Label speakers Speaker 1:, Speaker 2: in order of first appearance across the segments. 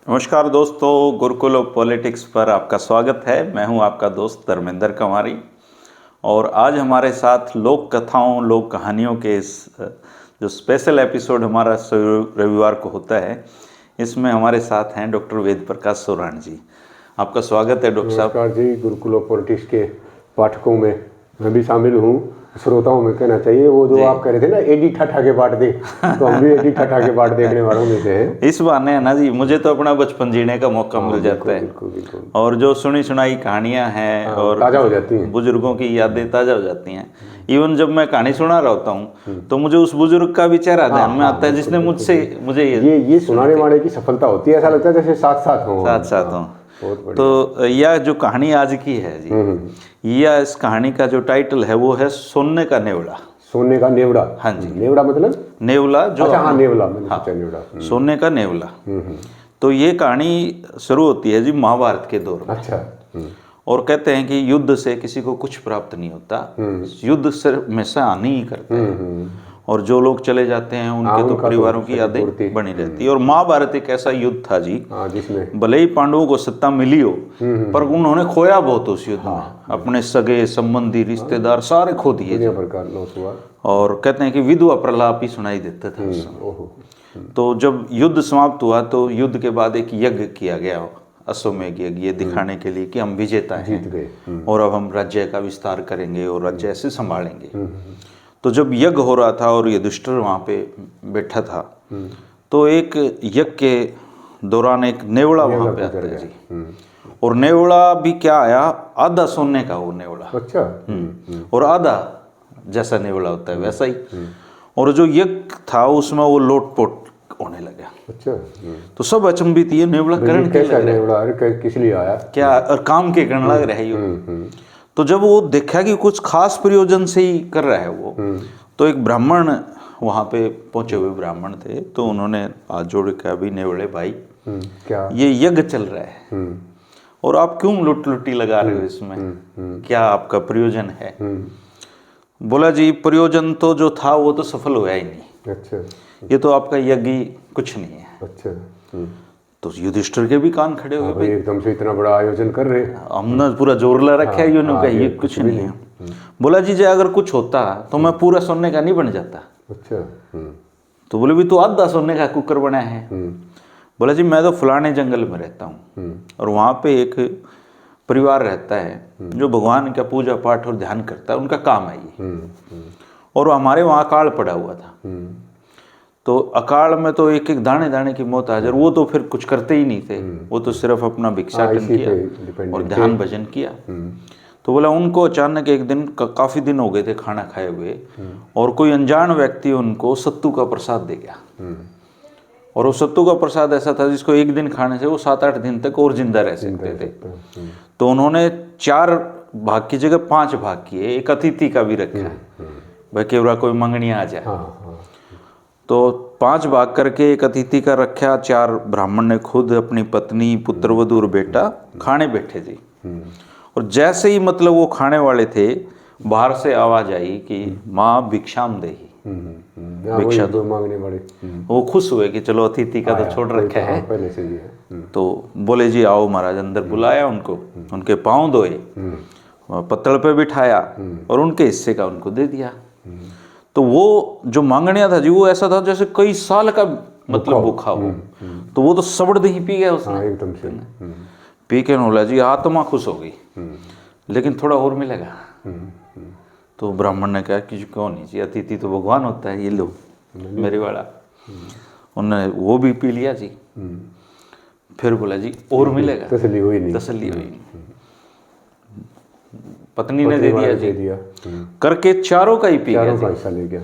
Speaker 1: नमस्कार दोस्तों, Gurukul of politics पर आपका स्वागत है। मैं हूं आपका दोस्त धर्मेंद्र कंवारी और आज हमारे साथ लोक कथाओं, लोक कहानियों के इस जो स्पेशल एपिसोड हमारा रविवार को होता है, इसमें हमारे साथ हैं डॉक्टर वेद प्रकाश सोराण जी। आपका स्वागत है डॉक्टर साहब।
Speaker 2: नमस्कार जी। गुरुकुल ऑफ पॉलिटिक्स के पाठकों में मैं भी शामिल हूँ, श्रोताओं में कहना चाहिए। वो जो आप कह रहे थे ना, एडी ठठा के बाट दे, तो हम भी एडी ठठा के बाट देखने वालों में से हैं।
Speaker 1: इस बहाने है ना जी, मुझे तो अपना बचपन जीने का मौका मिल जाता है।
Speaker 2: बिल्कुल बिल्कुल।
Speaker 1: और जो सुनी सुनाई कहानियां हैं और
Speaker 2: ताज़ा हो जाती हैं,
Speaker 1: बुजुर्गों की यादें ताज़ा हो जाती हैं। इवन जब मैं कहानी सुना रहा होता हूँ तो मुझे उस बुजुर्ग का भी चेहरा ध्यान में आता है जिसने मुझे
Speaker 2: ये सुनाने वाले की सफलता होती है। ऐसा लगता है जैसे साथ साथ हो।
Speaker 1: तो यह जो कहानी आज की है जी, यह इस कहानी का जो टाइटल है वो है सोने का नेवला।
Speaker 2: सोने का नेवड़ा।
Speaker 1: हाँ जी।
Speaker 2: नेवड़ा मतलब
Speaker 1: नेवला जो,
Speaker 2: अच्छा, हाँ नेवला, मैंने सोचा नेवड़ा।
Speaker 1: सोने का नेवला। तो ये कहानी शुरू होती है जी महाभारत के दौर में।
Speaker 2: अच्छा।
Speaker 1: और कहते हैं कि युद्ध से किसी को कुछ प्राप्त नहीं होता, युद्ध सिर्फ हमेशा हानि ही करता है। और जो लोग चले जाते हैं उनके तो परिवारों की यादें बनी रहती है। और महाभारत एक ऐसा युद्ध था जी,
Speaker 2: जिसमें
Speaker 1: भले ही पांडवों को सत्ता मिली हो पर उन्होंने खोया बहुत उस युद्ध में। अपने सगे संबंधी रिश्तेदार सारे खो दिए और कहते हैं कि विधवा प्रलाप ही सुनाई देता था उस समय। तो जब युद्ध समाप्त हुआ तो युद्ध के बाद एक यज्ञ किया गया, अश्वमेध यज्ञ, ये दिखाने के लिए कि हम विजेता हैं, जीत गए और अब हम राज्य का विस्तार करेंगे और राज्य ऐसे संभालेंगे। तो जब यज्ञ हो रहा था और युधिष्ठिर वहाँ पे बैठा था तो एक यज्ञ के दौरान एक नेवला वहाँ पे आता है जी। और नेवला भी क्या आया, आधा सोने का वो नेवला।
Speaker 2: अच्छा।
Speaker 1: और आधा जैसा नेवला होता है वैसा ही। और जो यज्ञ था उसमें वो लोटपोट होने लगा। अच्छा। तो सब अचंभित, ये नेवला करण
Speaker 2: कैसा नेवला, किस लिए आया,
Speaker 1: क्या और काम के करने लग रहा है ये। तो जब वो देखा कि कुछ खास प्रयोजन से ही कर रहा है वो, तो एक ब्राह्मण वहाँ पे पहुंचे हुए ब्राह्मण थे, तो उन्होंने हाथ जोड़ के, अभी नेवले भाई
Speaker 2: क्या
Speaker 1: ये यज्ञ चल रहा है और आप क्यों लुटी लगा रहे हो इसमें, क्या आपका प्रयोजन है। बोला जी प्रयोजन तो जो था वो तो सफल हुआ ही नहीं। अच्छा। ये तो आपका यज्ञ कुछ नहीं है। अच्छा। तो युधिष्ठिर के भी कान खड़े हुए, भाई
Speaker 2: एकदम से इतना बड़ा आयोजन कर रहे हैं,
Speaker 1: हमने पूरा जोर ला रखा है, ये कुछ नहीं है। बोला जी अगर कुछ होता तो मैं पूरा सोने का नहीं बन जाता। अच्छा। तो बोले भी तो आधा सोने का कुकर बना है। बोला जी मैं तो फलाने जंगल में रहता हूँ और वहाँ पे एक परिवार रहता है जो भगवान का पूजा पाठ और ध्यान करता है, उनका काम है ये। और हमारे वहाँ अकाल पड़ा हुआ था, तो अकाल में तो एक एक दाने दाने की मौत हाजिर। वो तो फिर कुछ करते ही नहीं थे, वो तो सिर्फ अपना भिक्षाटन किया और ध्यान भजन किया। तो बोला उनको अचानक एक दिन, काफ़ी दिन हो गए थे खाना खाए हुए, और कोई अनजान व्यक्ति उनको सत्तू का प्रसाद दे गया। और वो सत्तू का प्रसाद ऐसा था जिसको एक दिन खाने से वो 7-8 दिन तक और जिंदा रह सकते थे। तो उन्होंने 4 भाग की जगह 5 भाग किए, एक अतिथि का भी रखा है, भाई केवरा कोई मंगनिया आ जाए। तो 5 भाग करके एक अतिथि का रखा, 4 ब्राह्मण ने खुद, अपनी पत्नी, पुत्रवधू और बेटा खाने बैठे थे। और जैसे ही मतलब वो खाने वाले थे, बाहर से आवाज आई कि माँ भिक्षाम देही, भिक्षा दो मांगने वाले। वो खुश हुए कि चलो अतिथि का तो छोड़ रखा है, पहले से ही है। तो बोले जी आओ महाराज। अंदर बुलाया उनको, उनके पाँव धोए, पत्तल पे बिठाया और उनके हिस्से का उनको दे दिया। तो वो जो मांगनिया था जी, वो ऐसा था जैसे कई साल का मतलब भूखा हो। तो वो तो सबड़ दही पी गया उसने एकदम से। पी के बोला जी आत्मा खुश हो गई, लेकिन थोड़ा और मिलेगा। तो ब्राह्मण ने कहा कि क्यों नहीं जी, अतिथि तो भगवान होता है, ये लो मेरे वाला। उन्होंने वो भी पी लिया जी। फिर बोला जी और मिलेगा, तसल्ली हुई नहीं। पत्नी ने दे दिया जी, करके चारों का ही पी गया।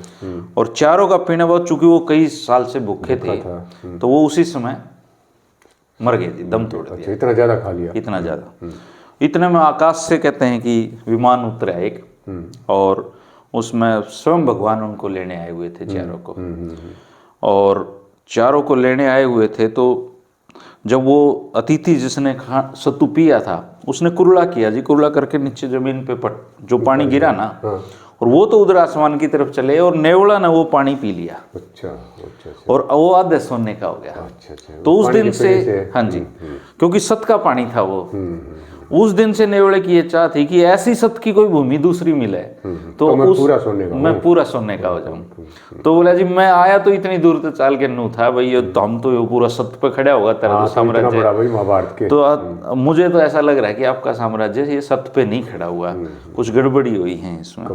Speaker 1: और चारों का पीने बाद, चूंकि वो कई साल से भूखे थे, तो वो उसी समय मर गए जी, दम तोड़ दिया।
Speaker 2: इतना ज्यादा खा लिया,
Speaker 1: इतना ज्यादा। इतने में आकाश से कहते हैं कि विमान उतरा एक, और उसमें स्वयं भगवान उनको लेने आए हुए थे चारों को। और चारों को लेने आए हुए थे, तो जब वो अतिथि जिसने सत्तू पिया था उसने कुरला किया जी, कुरला करके नीचे जमीन पे जो पानी गिरा ना, और वो तो उधर आसमान की तरफ चले और नेवला ने वो पानी पी लिया।
Speaker 2: अच्छा अच्छा अच्छा।
Speaker 1: और वो आधे सोने का हो गया।
Speaker 2: अच्छा अच्छा।
Speaker 1: तो उस दिन से हाँ जी, क्योंकि सत का पानी था वो, उस दिन से नेवले की ये चाह थी कि ऐसी सत की कोई भूमि दूसरी मिले
Speaker 2: तो मैं पूरा सोने का
Speaker 1: मैं पूरा सोने का हो जाऊं। तो बोला जी मैं आया तो इतनी दूर तो चाल के नू था भाई, ये तो हम तो ये पूरा सत पे खड़ा होगा तेरा तो साम्राज्य।
Speaker 2: महाभारत के
Speaker 1: तो मुझे तो ऐसा लग रहा है कि आपका साम्राज्य ये सत पे नहीं खड़ा हुआ, कुछ गड़बड़ी हुई है इसमें।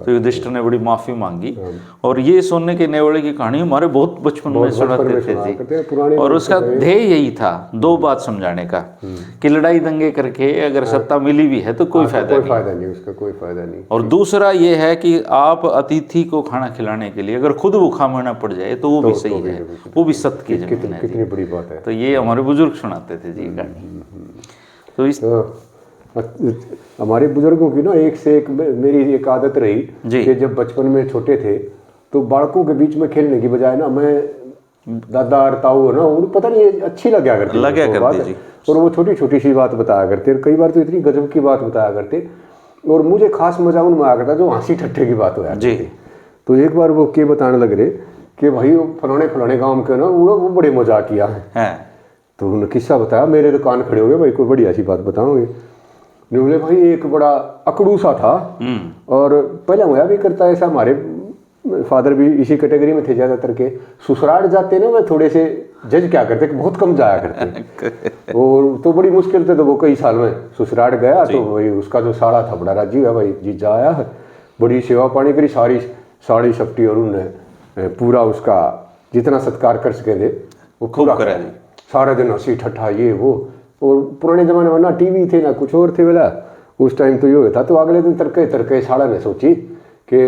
Speaker 1: तो युधिष्ठिर ने बड़ी माफी मांगी। और ये सोने के नेवले की कहानी हमारे बहुत बचपन में सुनाते थे जी। और उसका ध्येय यही था, दो बात समझाने का कि लड़ाई दंगे करके अगर सत्ता मिली भी है तो कोई फायदा
Speaker 2: नहीं, उसका कोई फायदा नहीं।
Speaker 1: और दूसरा ये है कि आप अतिथि को खाना खिलाने के लिए अगर खुद भूखा मरना पड़ जाए तो वो भी सही है, वो भी सत्य की जमीन है।
Speaker 2: कितनी बड़ी बात है।
Speaker 1: तो ये हमारे बुजुर्ग सुनाते थे जी कहानी। तो इस
Speaker 2: हमारे बुजुर्गों की ना एक से एक मेरी एक आदत रही कि जब बचपन में छोटे थे तो बालकों के बीच में खेलने की बजाय ना मैं दादा और ताऊ ना उनको पता नहीं अच्छी लगा करती जी। और वो छोटी छोटी सी बात बताया करते, कई बार तो इतनी गजब की बात बताया करते और मुझे खास मजा उनमें आया करता जो हंसी ठट्ठे की बात होया जी। तो एक बार वो के बताने लग रहे कि भाई वो फलाने गांव के ना वो बड़े मजाक किया है। तो उन्होंने किस्सा बताया, मेरे तो कान खड़े हो गए, भाई कोई बड़ी ऐसी बात बताओगे। बोले भाई एक बड़ा अकड़ू सा था और पहले हुआ भी करता है ऐसा, हमारे फादर भी इसी कैटेगरी में थे ज़्यादातर के। ससुराल जाते ना वह थोड़े से जज क्या करते कि बहुत कम जाया करते और तो बड़ी मुश्किल से तो वो कई साल में ससुराल गया तो वही उसका जो साड़ा था बड़ा राजी हुआ, भाई जीजा आया है, बड़ी सेवा पानी करी, सारी साड़ी सपटी और उन्हें पूरा उसका जितना सत्कार कर सके थे वो पूरा करा। सारा दिन हंसी ठट्ठा ये वो। और पुराने ज़माने में ना टीवी थे ना कुछ और थे बोला, उस टाइम तो ये था। तो अगले दिन तरके साड़ा ने सोची कि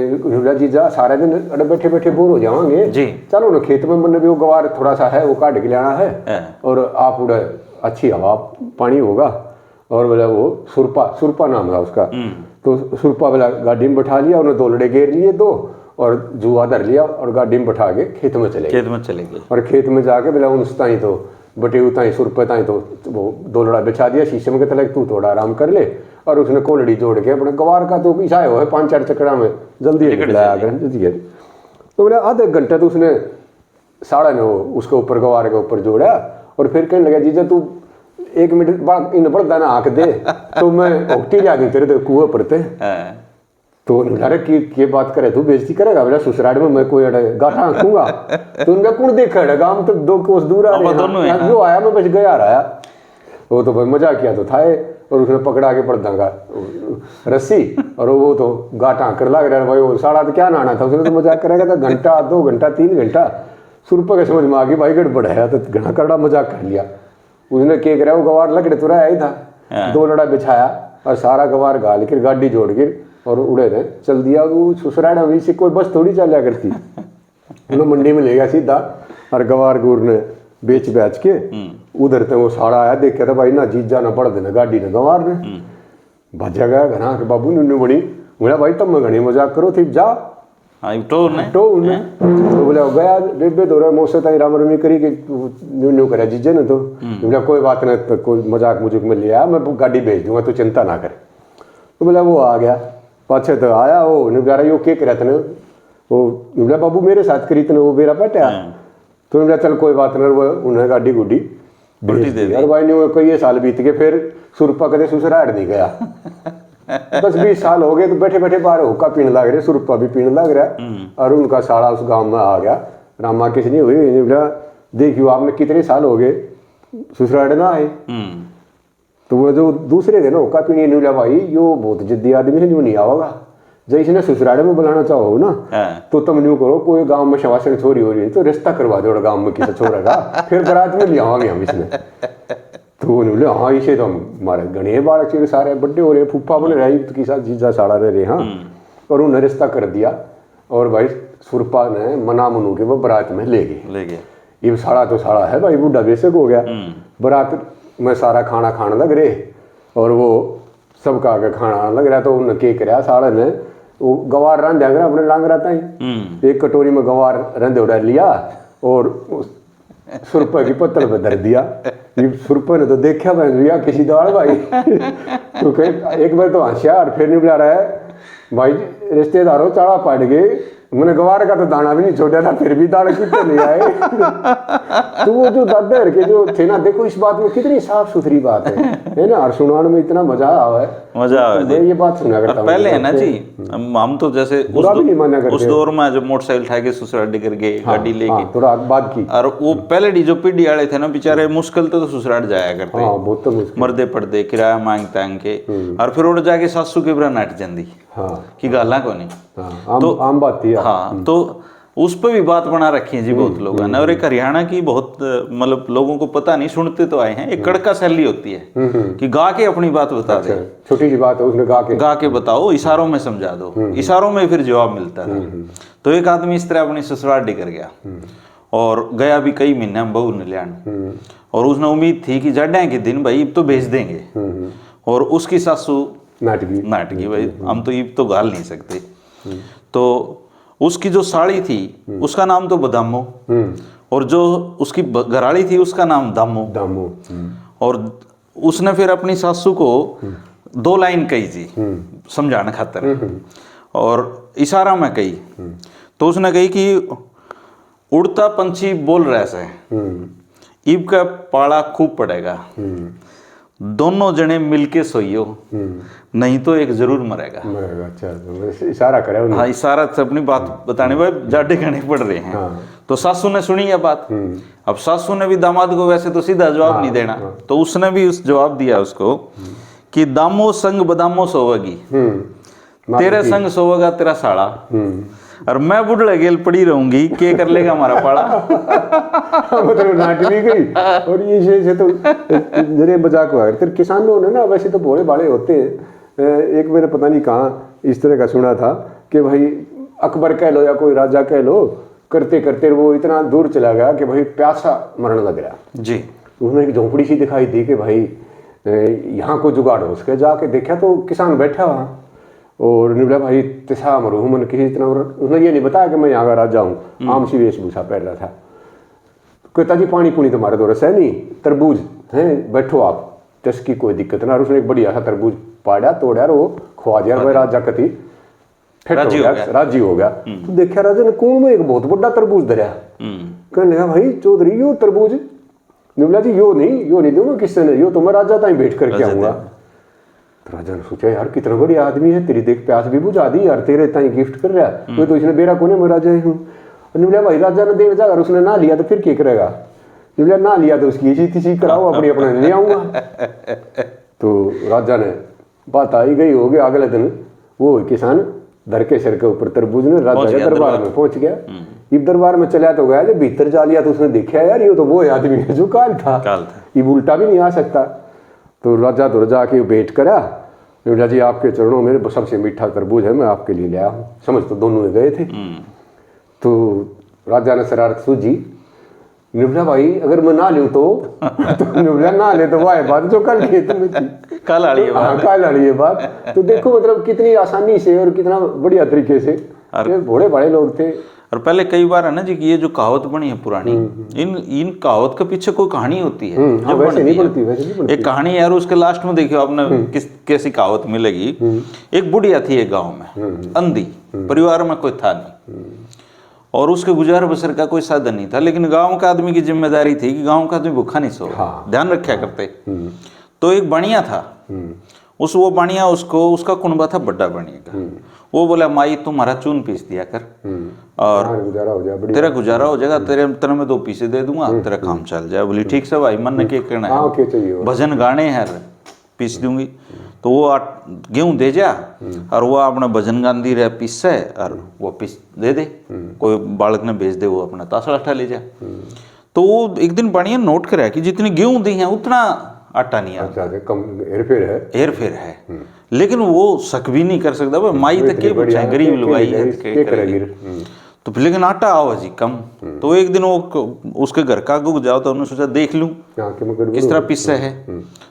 Speaker 2: जीजा सारे दिन अड़े बैठे बैठे बोर हो जाओगे, चलो ना खेत में मैंने भी वो गवार थोड़ा सा है वो काट के लाना है और आप उड़े अच्छी हवा पानी होगा। और बोला वो सुरपा नाम था उसका। तो सुरपा बोला गाड़ी में बैठा लिया, उन्हें 2 लड़े घेर लिए 2 और जुआ धर लिया और गाड़ी में बैठा के खेत में चले गए। और खेत में जाके बोला उन ताई तो बटे उताई सुरपे ताई तो वो 2 लड़ा बिछा दिया शीशे में, कहते तू थोड़ा आराम कर ले। और उसने कोलड़ी जोड़ के अपने गवार का तो पीछा है 5-4 चक्रा में जल्दी निकलाया। तो बोले आधे घंटे तो उसने साड़ा ने उसके ऊपर गवार के ऊपर जोड़ा और फिर कहने लगा जीजा तू 1 मिनट इन बड़ा दाना आँख दे तो मैं उगटी ला दूँ तेरे कुएं पड़ते। तो उन्होंने की बात करे तू बेइज्जती करेगा, बोला ससुराल में मैं कोई गाठा आँखूंगा। तो उनका कौन देखा गाँव तो 2 कोस दूर आ रहे जो आया मैं बच गया रहा। वो तो भाई मजा किया तो था और उसने पकड़ा के पड़ दूंगा रस्सी और वो तो गाटा कर लग रहा है भाई वो साड़ा तो क्या नाना था, उसने तो मजाक करेगा था घंटा 2 घंटा 3 घंटा। सुरपा के समझ में आ गई भाई गड़बड़ है तो घना करड़ा मजाक कर लिया। उसने क्या करा वो गवार लकड़े तो रहा ही था, 2 लड़ा बिछाया और सारा गवार गाल कर गाड़ी जोड़ के और उड़े थे चल दिया। वो ससुराल अभी से कोई बस थोड़ी चलिया करती। उन्हें मंडी में ले गया सीधा और गवार गुर ने बेच के उधर तो वो साड़ा आया देखा था भाई ना जीजा ना पड़ देना गाड़ी ने गवार ने भजा गया घना के बाबू नुन्नू बनी। बोला भाई तब मैं घनी मजाक करो थी जा तो बोला गया बेबे तो मोसे ताई राम रमी करी कि न्यू करा जीजे ने। तो बोला कोई बात नहीं तो कोई मजाक मुझक में लिया मैं गाड़ी भेज दूंगा तो चिंता ना करे। तो बोला वो आ गया पाछे तो आया वो निगारा यो के करा था वो बोला बाबू मेरे साथ करी तने वो मेरा पटा। तो बोला चल कोई बात नहीं वो उन्हें गाड़ी गुड्डी भेज दी। और भाई ने कई साल बीत गए फिर सुरपा कदे ससुराल नहीं गया। 10-20 साल हो गए तो बैठे बैठे बाहर हुक्का पीने लग रहे, सुरपा भी पीने लग रहा और उनका साड़ा उस गांव में आ गया। रामा किस नहीं हुई बोला देखियो आपने कितने साल हो गए ससुराल ना आए। तो वो जो दूसरे थे ना हुक्का पीने नहीं बोला भाई यो बहुत जिद्दी आदमी है, न्यू नहीं आवागा जैसे ने ससुराल में बुलाना चाहो ना तो तुम न्यू करो कोई गांव में शवासन छोरी हो रही है तो रिश्ता करवा दो गांव में किसी छोरा का फिर बारात में ले आवांगे हम इसमें। तो बोले हाँ इसे तो हमारे गणे बालक के सारे बड्डे हो रहे फूफा बने रहे की साथ जीजा साड़ा रहे हाँ। और उन्हें रिश्ता कर दिया और भाई सुरपा ने मना मनू के वो बारात में ले गए। ये साड़ा तो साड़ा है भाई बूढ़ा बेशक हो गया। बारात में सारा खाना खाने लग रहे और वो सबका आगे खाना लग रहा। तो उन्हें के कराया साड़ा ने वो गवार रंधा कर अपने लांग रहा था एक कटोरी में गवार रंधे उड़ा लिया और सुरपे की पत्तल पे धर दिया। सुरपे ने तो देखा भैया किसी दाल भाई तो एक बार तो हंसिया और फिर नहीं बुला रहा है भाई रिश्तेदारों चाड़ा पड़ गए, मैंने गवार का तो दाना भी नहीं छोड़ा था, फिर भी दाना कितने ले आए। तो वो जो दादा के जो थे ना, देखो इस बात में कितनी साफ सुथरी बात है ना। और सुनाने में इतना मजा आया है,
Speaker 1: मैं
Speaker 2: ये बात सुना करता हूँ।
Speaker 1: पहले है ना जी, हम तो जैसे उस दौर में जब मोटरसाइकिल उठा के ससुराल कर गए, गाड़ी लेके,
Speaker 2: थोड़ा बात की,
Speaker 1: और वो पहले जो पीढ़ी वाले थे ना बेचारे, मुश्किल तो ससुराल जाया करते,
Speaker 2: बहुत तो मुश्किल,
Speaker 1: मर्दे पड़दे किराया मांग तांग के, और फिर उड़ जाके सासू के बरा नट जाती कि गाला को नहीं, तो
Speaker 2: आम बात थी।
Speaker 1: हाँ, तो उस पर भी बात बना रखी है जी बहुत लोगों ने। और एक हरियाणा की बहुत मतलब लोगों को पता नहीं, सुनते तो आए हैं, एक कड़का शैली होती है कि गा के अपनी बात बता दे,
Speaker 2: छोटी सी बात है उसने गा के
Speaker 1: बताओ, इशारों में समझा दो, इशारों में फिर जवाब मिलता था। तो एक आदमी इस तरह अपनी ससुराल कर गया, और गया भी कई महीने हम बहू ने लियान, और उसने उम्मीद थी कि जड्डे के दिन भाई तो भेज देंगे, और उसकी सासू नाटकी भाई हम तो ईब तो गाल नहीं सकते। तो उसकी जो साड़ी थी उसका नाम तो बदामो, और जो उसकी घराड़ी थी उसका नाम दामो। और उसने फिर अपनी सासू को 2 लाइन कही जी समझाने खातर, और इशारा में कही। तो उसने कही कि उड़ता पंछी बोल रहा है, ईब का पाड़ा खूब पड़ेगा, दोनों जने मिलके सोइयो, नहीं तो एक जरूर मरेगा।
Speaker 2: अच्छा, इशारा करे उन्हें।
Speaker 1: हाँ, इशारा से अपनी बात बताने में जाडे कहने पड़ रहे हैं। तो सासू ने सुनी ये बात। अब सासू ने भी दामाद को वैसे तो सीधा जवाब नहीं देना, तो उसने भी उस जवाब दिया उसको कि दामो संग बदामो सोवेगी, तेरे संग सोवेगा तेरा साड़ा, और मैं बुढ़ले गेल पड़ी रहूंगी, के कर लेगा हमारा पाड़ा।
Speaker 2: मतलब नाट भी गई। और ये से तो जरे मजाक हुआ। फिर किसानों ने ना वैसे तो भोले भाले होते हैं, एक मैंने पता नहीं कहाँ इस तरह का सुना था कि भाई अकबर कह लो या कोई राजा कह लो, करते करते वो इतना दूर चला गया कि भाई प्यासा मरने लग गया
Speaker 1: जी।
Speaker 2: उसमें एक झोंपड़ी सी दिखाई दी कि भाई यहाँ को जुगाड़ हो सके। जाके देखा तो किसान बैठा वहाँ, और बोला भाई तिसा मरू मन किसी इतना, उसने ये नहीं बताया कि मैं यहाँ का राजा हूँ, आम सी वेशभूषा पहन रहा था। कहता जी पानी पुनी तुम्हारे दो रस है नहीं, तरबूज हैं, बैठो आप, की कोई दिक्कत ना। उसने एक बढ़िया सा तरबूज पाड़ा तोड़ा, और वो खुआ दिया। भाई राजा कति राजी हो गया। तो देखा राजा ने कुएं में एक बहुत बड़ा तरबूज धरा। कहने लगा भाई चौधरी यो तरबूज, बोला जी यो नहीं दूंगा किससे ने, यो तो मैं राजा ताई भेंट करके आऊंगा। तो राजा ने सोचा यार कितना बड़ी आदमी है, तेरी देख प्यास भी बुझा दी यार, तेरे ताई गिफ्ट कर रहा है, कोई तो इसने बेरा कोने मैं राजा ही हूँ। बोला भाई राजा ने देने जाकर उसने ना लिया तो फिर क्या करेगा, बोला ना लिया तो उसकी इसी तीसी कराओ, अपनी अपने ले आऊंगा। तो राजा ने बात आई गई हो गया, अगले दिन वो किसान धर के सिर के ऊपर तरबूज ने राजा के दरबार में पहुंच गया। इब दरबार में चला तो गया, जब भीतर जा लिया तो उसने देखा यार ये तो वो आदमी है जो काल था, ये उल्टा भी नहीं आ सकता। तो राजा तो जाके भेंट करा, बोला जी आपके चरणों में सबसे मीठा तरबूज है, मैं आपके लिए लाया हूँ। समझ तो दोनों गए थे। तो राजा ने शरारत सूझी, निबला भाई अगर मैं ना लूँ तो निबला ना ले तो वह बात जो कल खेत में थी,
Speaker 1: कल
Speaker 2: आड़ी बात। तो देखो मतलब कितनी आसानी से और कितना बढ़िया तरीके से भोले भाले लोग थे।
Speaker 1: और पहले कई बार है ना जी कि ये जो कहावत बनी है पुरानी, इन कहावत के पीछे कोई कहानी होती है।
Speaker 2: वैसे नहीं बनती।
Speaker 1: एक कहानी यार, उसके लास्ट में देखियो आपने कैसी कहावत मिलेगी। एक बुढ़िया थी एक गांव में, अंधी, परिवार में कोई था नहीं, और उसके गुजार बसर का कोई साधन नहीं था, लेकिन गांव का आदमी की जिम्मेदारी थी कि गांव का आदमी भूखा नहीं सो, ध्यान रखा करते। तो एक बढ़िया था, वो बढ़िया उसको, उसका कुनबा था बड़ा बढ़िया का। वो बोला माई तुम्हारा चून पीस दिया कर, और तेरा गुजारा हो जाएगा, तेरे में 2 पीसे दे दूंगा, तेरा काम चल जाए। बोली ठीक से भाई, मन ने क्या करना है, भजन गाने हैं, पीस दूंगी। तो वो गेहूं दे जा, और वो अपना भजन गांधी रहे पीस से, और वो पीस दे दे, कोई बालक ने भेज दे, वो अपना तासड़ा उठा ले जा। तो वो एक दिन बढ़िया नोट करा कि जितनी गेहूं दी है उतना आटा नहीं आता, हेर फेर है। लेकिन वो शक भी नहीं कर सकता, माई तक के बच्चे गरीब लुगाई है, तो लेकिन आटा आओ जी कम। तो एक दिन वो उसके घर का गुग जाओ, तो उन्होंने सोचा देख लूं किस तरह पिस्से है।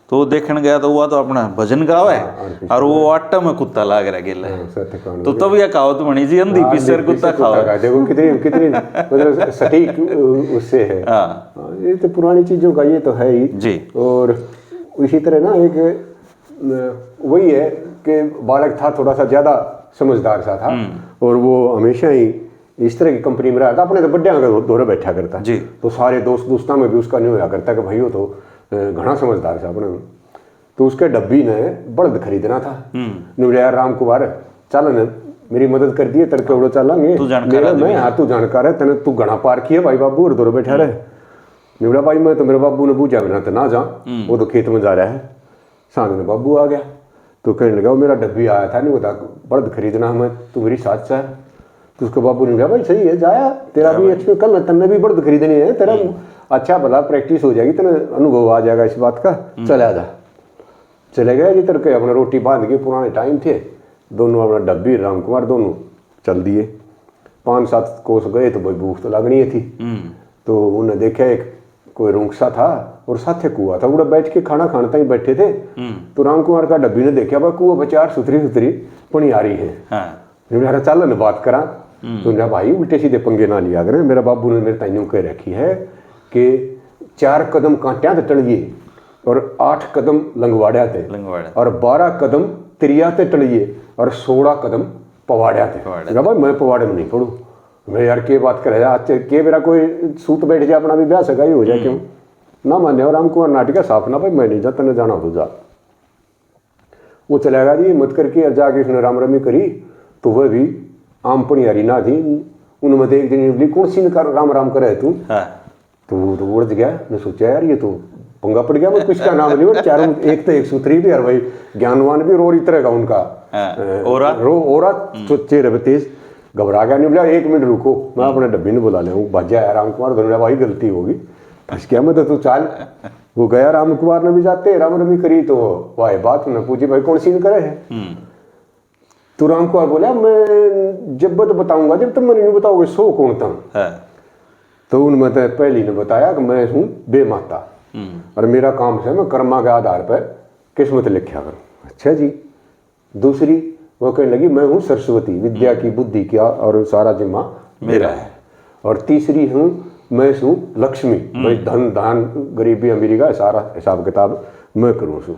Speaker 1: तो वो देखने गया तो हुआ तो अपना भजन गावा है, और वो आटा में कुत्ता लाग रहा गेला है। तो तब यह कहावत बनी जी, अंधी पिस्से कुत्ता खाओ।
Speaker 2: देखो कितनी मतलब सटीक उससे है। ये तो पुरानी चीजों का ये तो है ही जी। और इसी तरह ना एक वही है कि बालक था थोड़ा सा ज्यादा समझदार सा था, और वो हमेशा ही इस तरह की कंपनी में रहा था। अपने तो बड्डिया का दौरे बैठा करता
Speaker 1: जी।
Speaker 2: तो सारे दोस्तों में भी उसका नहीं होया करता कि भाई वो तो घना समझदार था अपने में। तो उसके डब्बी ने बल्द खरीदना था। यार राम कुमार चल न मेरी मदद कर दिए, तड़के उड़ो चलेंगे, मैं हाँ तू जानकार है, तेने तू घना पार किया भाई बाबू और दौरे बैठा रहे। निवड़ा भाई मैं तो मेरे बाबू ने पूछा बिना तो ना जा, वो तो खेत में जा रहा है। सांझ में बाबू आ गया तो कहने लगा मेरा डब्बी आया था, नहीं बता बल्द खरीदना मैं, तू मेरी साथ है। तो उसके बाबू ने कहा भाई सही है जाया, तेरा भी अच्छा कल तन्ने भी बल्द खरीदनी है, तेरा अच्छा भला प्रैक्टिस हो जाएगी, तेने अनुभव आ जाएगा इस बात का, चले जा। चले गए जी तड़के अपने रोटी बांध के, पुराने टाइम थे, दोनों अपना डब्बी राम कुमार दोनों चल दिए। 5-7 कोस गए तो भाई भूख तो लगनी थी। तो उन्हें देखा एक कोई रूंगसा था और साथे कुआ था, उड़ा बैठ के खाना खाने ही बैठे थे। तो राम कुमार का डब्बी ने देखा भाई कुआ बचार सुथरी पनी आ रही है, चल न बात करा। तो ना भाई उल्टे सीधे पंगे ना लिया करें, मेरा बाबू ने मेरे ताइयों कह रखी है कि 4 कदम कांटिया ते टलिए और 8 कदम लंगवाड़िया थे और 12 कदम तिरिया ते टलिए और 16 कदम पवाड़िया थे। भाई मैं पवाड़े में नहीं पढ़ू, मैं यार के बात करे आज के मेरा कोई सूत बैठ जाए अपना भी ब्याह सगाई हो जाए, क्यों ना मान्य। और राम कुमार नाटिका साफ ना भाई मैं नहीं जाता, न जाना हो तो जा। वो चला गया जी मत करके, और जाके उसने राम रमी करी तो वह भी आम पनियारी ना थी। उनमें एक दिन कौन सी राम राम करे तू, तो उड़ गया। मैं सोचा यार ये तो पंगा पड़ गया, मैं किसका नाम नहीं, चारों एक तो एक सूत्री भी और भाई ज्ञानवान भी, और इस तरह का उनका ओरा चेहरे पे तेज। घबरा गया, नहीं बोला 1 मिनट रुको मैं अपने डब्बी ने बुला ले। बाजा है राम कुमार दोनों भाई गलती होगी, फंस गया मैं तो, तू चाल। वो गया राम कुमार ने भी जाते राम रमी करी तो वाह बात उन्हें पूछी भाई कौन सी करे है। तो राम कुमार बोला मैं जब तो बताऊंगा, जब तुम मैंने नहीं बताओगे सो कौन था। तो उनमें तो पहली ने बताया कि मैं हूँ बेमाता और मेरा काम है मैं कर्मा के आधार पर किस्मत लिखा करूँ। अच्छा जी। दूसरी वो कहने लगी मैं हूँ सरस्वती, विद्या की बुद्धि की और सारा जिम्मा मेरा है। और तीसरी हूँ मैं हूँ लक्ष्मी, मैं धन दान गरीबी अमीरी का सारा हिसाब किताब मैं करूँ सू।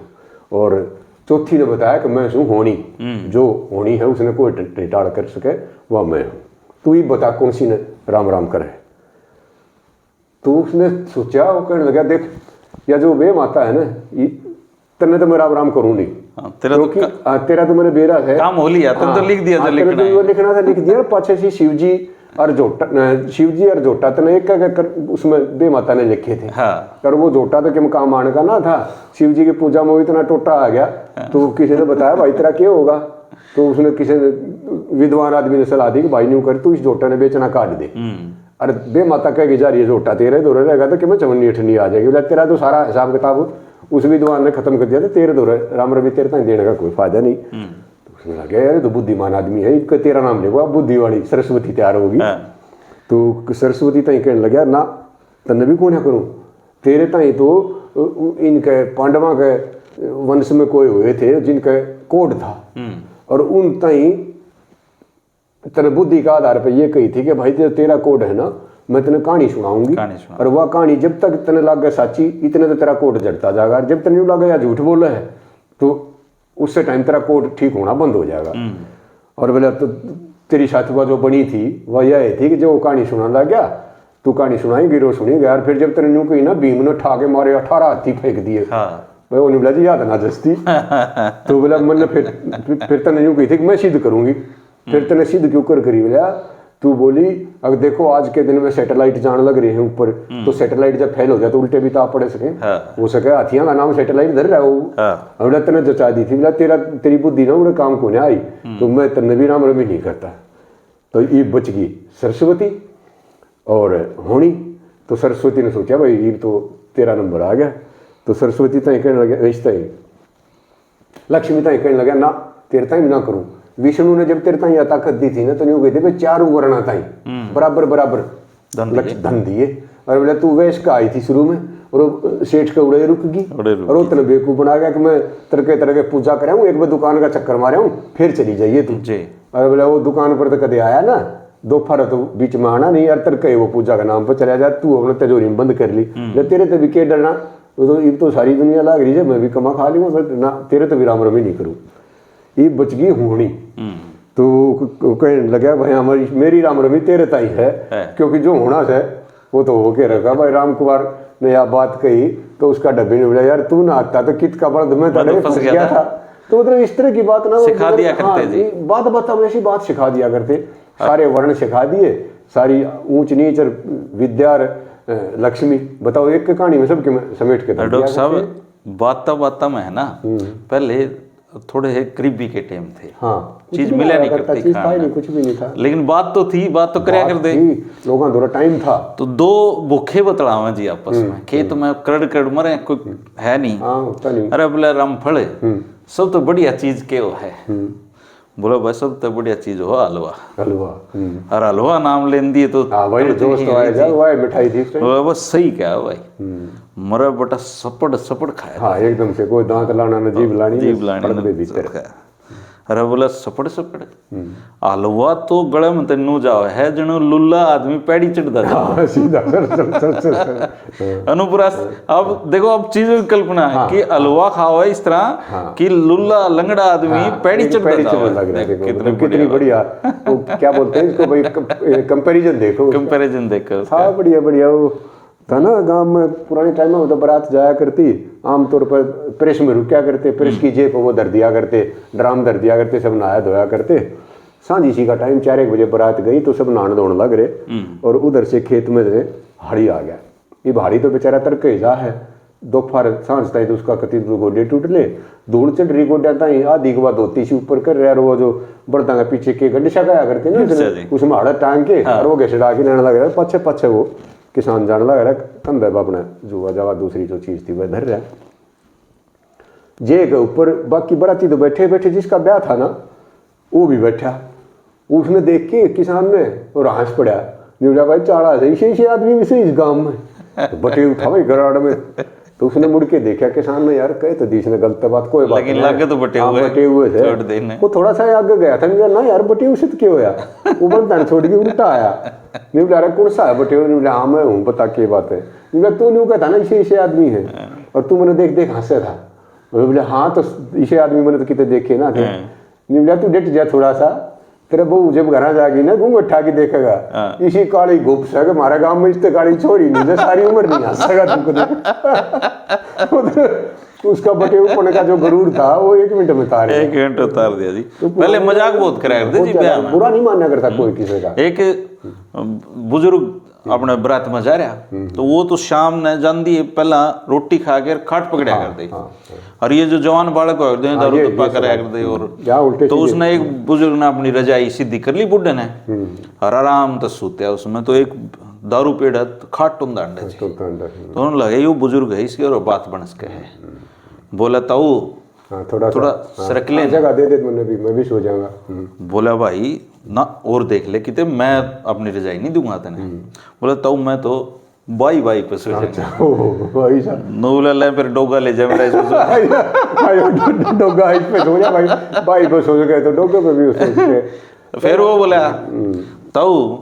Speaker 2: और चौथी ने बताया कि मैं हूँ होनी, जो होनी है उसने कोई टेटाड़ कर सके वह मैं हूँ। तू ही बता कौन सी ने राम राम करे। तो उसने सोचा, वो कहने लगा देख या जो वे माता है ना तन्ने तो मैं राम राम करूँ नहीं, तेरा तो मेरे बेरा है
Speaker 1: काम हो लिया, तुम तो लिख दिया जो
Speaker 2: लिखना था लिख दिया। पाछे से शिवजी और जोटा तने एक उसमें बे माता ने लिखे थे। और वो जोटा तो क्या काम आने का ना था, शिव जी की पूजा में इतना टोटा आ गया। तो किसी ने बताया भाई तेरा क्या होगा, तो उसने किसी विद्वान आदमी ने सलाह दी कि भाई न्यू कर तू इस जोटा ने बेचना काट दे। अरे बे माता कह जा रही है जोटा तेरे दौरे रहेगा तो कि मैं चवन्नी अठनी आ जाएगी। बोला तेरा तो सारा हिसाब किताब उस विद्वान ने खत्म कर दिया था, तेरे दौरे राम रवि तेरे तक देने का कोई फायदा नहीं। तो उसने लगा यार तो बुद्धिमान आदमी है, इसका तेरा नाम लेगा बुद्धि वाली सरस्वती तैयार होगी। तो सरस्वती तई कहने लगा ना तन्ने भी कौन करूँ, तेरे तई तो इनके पांडवा के वंश में कोई हुए थे जिनका कोड था, और उन तई तेरे बुद्धि का आधार पर ये कही थी कि भाई तेरा कोड है ना, मैं तेने कहानी सुनाऊंगी और वह कहानी जब तक तेने लग गया साची इतने तो तेरा कोड जड़ता जाएगा, जब तेने लग गया झूठ बोला है तो उससे टाइम तेरा कोड ठीक होना बंद हो जाएगा। और बोला तो तेरी साथवा जो बनी थी वह यह थी कि जो कहानी सुनाने लग गया तू कहानी सुनाई गिरो सुनेगा यार, फिर जब तेने न्यू कही ना भीम ने ठा के मारे 18 हाथी फेंक दिए। भाई वो नहीं बोला जी याद ना जस्ती। तो बोला मैंने फिर तेने न्यू कही थी कि मैं सिद्ध करूंगी, फिर तेने सिद्ध क्यों कर करी। बोला तू बोली अगर देखो आज के दिन में सैटेलाइट जाने लग रहे हैं ऊपर, तो सैटेलाइट जब फेल हो जाए तो उल्टे भी तो आप पड़े सके। हो सके हाथियां का नाम सैटेलाइट धर रहा है वो। बोला तेने जचा दी थी, बोला तेरी बुद्धि ना उड़े काम को नहीं आई, तो मैं तेने भी राम रमी नहीं करता। तो ये बच गई सरस्वती और होनी। तो सरस्वती ने सोचा भाई ये तो तेरा नंबर आ गया। तो सरस्वती तय कहने लगे रिश्ता ही, लक्ष्मी तय कहने लगा ना तेरे ताई ना करूँ। विष्णु ने जब तेरे ताई ताकत दी थी ना तो यूँ कहते भाई चारों वर्णा ताई बराबर बराबर धन दिए। और बोले तू वैश का आई थी शुरू में और सेठ के उड़े रुक गई और वो तेने बेवकूफ बना गया कि मैं तरह के पूजा कर एक बार दुकान का चक्कर मारे हूँ फिर चली जाइए तू। और बोले वो दुकान पर तो कदे आया ना दोपहर तो बीच में आना नहीं यार, तड़के वो पूजा का नाम पर चला जा, तू अपने तिजोरी में बंद कर ली। तेरे तो भी के डरना, तो सारी दुनिया लाग रही है मैं भी कमा खा लूँ ना, तेरे तो भी राम रमी नहीं करूँ। ये बच गई होनी। तो कहने लगा भाई हमारी मेरी राम रमी तेरे ताई है, क्योंकि जो होना है वो तो होके रखा। भाई राम कुमार ने यह बात कही तो उसका डब्बी ने बोला यार तू ना आता तो कित का बड़ा मैं तो फंस गया था। तो मतलब इस तरह की बात ना
Speaker 1: सिखा दिया करते जी,
Speaker 2: बात हम ऐसी बात सिखा दिया करते, सारे वर्ण सिखा दिए, सारी ऊंच नीच और विद्या लक्ष्मी बताओ एक कहानी में सबके समेट के।
Speaker 1: डॉक्टर साहब बाता में है ना, पहले थोड़े करीबी के टाइम थे,
Speaker 2: हाँ
Speaker 1: चीज मिला नहीं करती,
Speaker 2: चीज था नहीं, कुछ भी नहीं था,
Speaker 1: लेकिन बात तो थी, बात तो करया कर दे,
Speaker 2: लोगों थोड़ा टाइम था।
Speaker 1: तो दो भूखे बतलावे जी आपस में, खेत में कड़ मरे, कोई है नहीं, अरे बोले रामफल सब तो बढ़िया चीज के वो है, बोलो भाई सब तो बढ़िया चीज हो हलवा, और हलवा नाम लेन दिए तो
Speaker 2: मिठाई थी
Speaker 1: बस सही क्या भाई, मरा बटा सपड़ खाया,
Speaker 2: हाँ एकदम से कोई दांत लाना न जीभ लानी
Speaker 1: अरे बोला सपड़ हलवा तो गले में तेनू जाओ है जनो लुल्ला आदमी पैड़ी चढ़ता था
Speaker 2: सीधा
Speaker 1: अनुप्रास। अब देखो अब चीज की कल्पना है कि हलवा खाओ है इस तरह कि लुल्ला लंगड़ा आदमी पैड़ी चढ़ता था,
Speaker 2: कितनी बढ़िया, क्या बोलते हैं इसको भाई, कंपैरिजन देखो, हाँ बढ़िया वो था ना। गांव में पुराने टाइम में तो बारात जाया करती, आमतौर पर प्रेस में रुका करते, प्रेस की जेब वो धर दिया करते, ड्राम धर दिया करते, सब नहाया धोया करते। सांझ इसी का टाइम 4-1 बजे बारात गई तो सब नहाने धोने लग रहे, और उधर से खेत में से हाड़ी आ गया। ये भाड़ी तो बेचारा तड़के ही जा है, दोपहर सांझ ताई तो उसका कति गोडे टूट ले, धूल चढ़ रही गोड्या ताई, आधी के बाद धोती सी ऊपर कर रहा, और वो जो बर्तन के पीछे के गंडे छकाया करते ना, उसमें हाड़ा टांग के और वो घसड़ा के रहने लग रहा, पछे वो किसान जाने लग रहा कंधे पर अपने जुआ जावा दूसरी जो चीज थी वह धर रहा जे के ऊपर। बाकी बराती तो बैठे जिसका ब्याह था ना वो भी बैठा, उसने देख के किसान ने और हंस पड़ा, बोला भाई चाड़ा से आदमी भी से इस गांव में तो बटे उठा भाई गराड़ में। तो उसने मुड़ के देखा किसान ने, यार कहे तो दिस ने गलत बात कोई बात
Speaker 1: लेकिन लागे तो बटे
Speaker 2: हुए थे, वो थोड़ा सा आगे गया था ना यार बटे उसे क्यों होया, वो बंदा छोड़ के उल्टा आया, नहीं बोला कौन सा है बटे, नहीं बोला हाँ मैं हूँ बता के बात है, नहीं बोला तू नहीं कहता ना इसे आदमी है और तू मैंने देख हंसे था, बोले हाँ तो इसे आदमी मैंने तो कितने देखे ना थे, नहीं बोला तू डेट जा थोड़ा सा, तेरे बहू जब घर जाएगी ना घूंघट उठा के देखेगा, इसी काली घुप सके हमारे गांव में इतने काली छोरी नहीं, सारी उम्र नहीं हंस सका तुमको। उसका बटे ऊपर का जो गरूर था वो 1 मिनट में उतार
Speaker 1: दिया जी। तो पहले मजाक बहुत कराया करते जी,
Speaker 2: बुरा नहीं मानना करता कोई किसी का।
Speaker 1: एक बुजुर्ग अपने बरात में जा रहा, तो वो तो शाम ने जाती है पहला रोटी खा के खाट पकड़ा कर दे, और ये जो जवान बालक होते दारू धप्पा कराया कर दे, और तो उसने एक बुजुर्ग ने अपनी रजाई सीधी कर ली बुढ़े ने, और आराम तो सूते उसमें, तो एक दारू पेड़ खाट टूंदा अंडे, तो उन्होंने लगे ये बुजुर्ग है इसकी और बात बन सके है, बोला ताऊ
Speaker 2: थोड़ा
Speaker 1: सरक ले
Speaker 2: जगह दे दे, मैं भी सो जाऊंगा।
Speaker 1: बोला भाई ना और देख ले कितने मैं अपनी रजाई नहीं दूंगा तेने, बोला ताऊ मैं तो बाई पे सो जाऊंगा, बोला ले फिर डोगा ले जा मेरा
Speaker 2: डोगा इस पे सो जा भाई, बाई पे सो गए तो डोगे पे भी सो गए।
Speaker 1: फिर वो बोला ताऊ